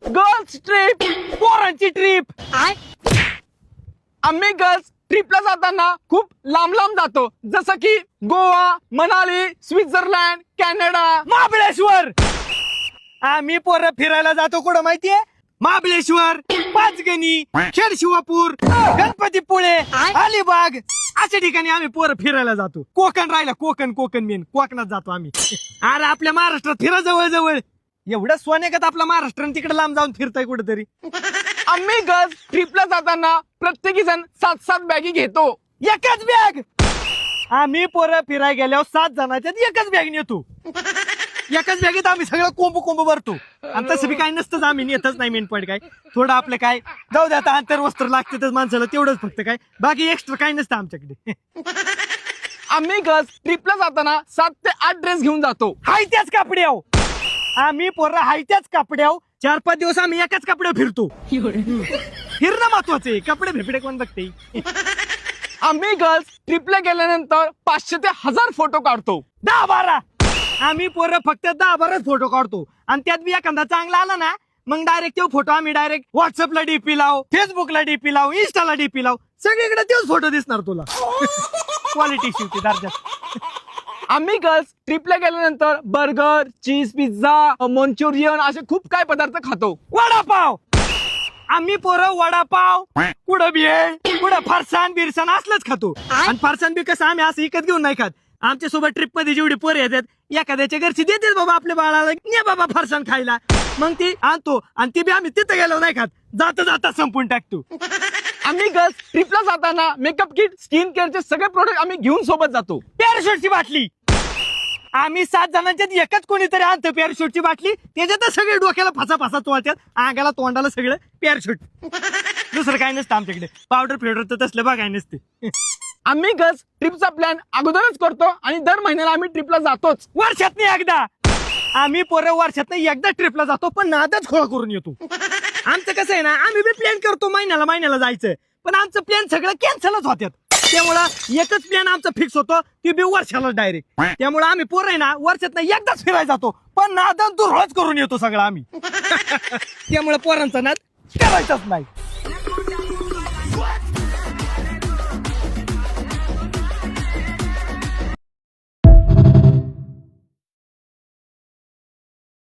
Girls trip, पोरांची trip. आम्ही girls ट्रिपला जाताना खूप लांब लांब जातो, जसं की गोवा, मनाली, स्वित्झर्लंड, कॅनडा, महाबळेश्वर. आम्ही पोरं फिरायला जातो कुठं माहितीये? महाबळेश्वर, पाचगणी, खेडशिवापूर, गणपतीपुळे, अलिबाग अशा ठिकाणी आम्ही पोरं फिरायला जातो. कोकण राहिला, कोकण मेन कोकणात जातो आम्ही. अरे आपल्या महाराष्ट्रात फिरा जवळ जवळ. एवढं सोन्यागत आपला महाराष्ट्र तिकडे लांब जाऊन फिरताय कुठेतरी. आम्ही गर्ल्स ट्रिपला जाताना प्रत्येकी जण 7-7 बॅगी घेतो. एकच बॅग. आम्ही पोरं फिरायला गेल्यावर 7 जणांच्यात एकच बॅग नेतो. एकाच बॅगेत आम्ही सगळं कोंब भरतो. आणि तसं बी काही नसतंच, आम्ही नेतच नाही. मेन पॉईंट काय, थोडं आपलं काय जाऊ दे, आता अंतर वस्त्र लागतेच माणसाला, तेवढंच फक्त. काय बाकी एक्स्ट्रा काही नसतं आमच्याकडे. आम्ही गर्ल्स ट्रिपला जाताना 7 ते 8 ड्रेस घेऊन जातो. हाय त्याच कपड्याव. आम्ही पोरं हाय त्याच कपड्याव 4-5 दिवस आम्ही एकाच कपड्यावर फिरतो. फिरणं महत्वाचे, कपडे फिरफिडे कोण बघते. आम्ही गर्ल्स ट्रिपला गेल्यानंतर 500 ते 1000 फोटो काढतो. 10-12. आम्ही पोरं फक्त 10-12 फोटो काढतो. आणि त्यात बी एखादा चांगला आला ना, मग डायरेक्ट तो फोटो आम्ही डायरेक्ट व्हॉट्सअपला डीपी लाव, फेसबुकला डीपी लाव, इंस्टाला डीपी लाव, सगळीकडे तोच फोटो दिसणार तुला. क्वालिटी शिवते दर्जात. आम्ही गर्ल्स ट्रिपला गेल्यानंतर बर्गर, चीज पिझ्झा, मंचुरियन असे खूप काय पदार्थ खातो. वडापाव. आम्ही पोरं वडापाव, कुठं भेळ, कुठं फरसाण बिरसाण असलंच खातो. आणि फरसाण बी कसं आम्ही असं विकत घेऊन नाही खात. आमच्या सोबत ट्रिप मध्ये जेवढे पोरं येतात, एखाद्याच्या घरची देतात बाबा आपल्या बाळाला, ने बाबा फरसाण खायला, मग ती आणतो. आणि ती बी आम्ही तिथं गेलो नाही खात, जाता जाता संपून टाकतो. आम्ही गर्ल्स ट्रिपला जाताना मेकअप किट, स्किन केअरचे सगळे प्रोडक्ट आम्ही घेऊन सोबत जातो. पॅराशूटची बाटली. आम्ही 7 जणांच्यात एकच कोणीतरी आणतं पॅराशूटची बाटली. त्याच्यातच सगळे डोक्याला फसा चोळतात, अंगाला तोंडाला सगळं पॅराशूट. दुसरं काय नसतं आमच्याकडे. पावडर फिवडर तर तसलं बघाय नसते. आम्ही गर्ल्स ट्रिपचा प्लॅन अगोदरच करतो आणि दर महिन्याला आम्ही ट्रिपला जातोच. वर्षातनं एकदा. आम्ही पोरं वर्षातनं एकदा ट्रिपला जातो, पण नादच खोळ करून येतो. आमचं कसं आहे ना, आम्ही बी प्लॅन करतो महिन्याला जायचं, पण आमचं प्लॅन सगळं कॅन्सलच होत्यात. त्यामुळं एकच प्लॅन आमचा फिक्स होतो, ती बी वर्षाला डायरेक्ट. त्यामुळे आम्ही पोरं आहे ना, वर्षातनं एकदाच फिरायला जातो, पण नादन तू रोज करून येतो सगळं आम्ही. त्यामुळे पोरांचा नाद करायचाच नाही.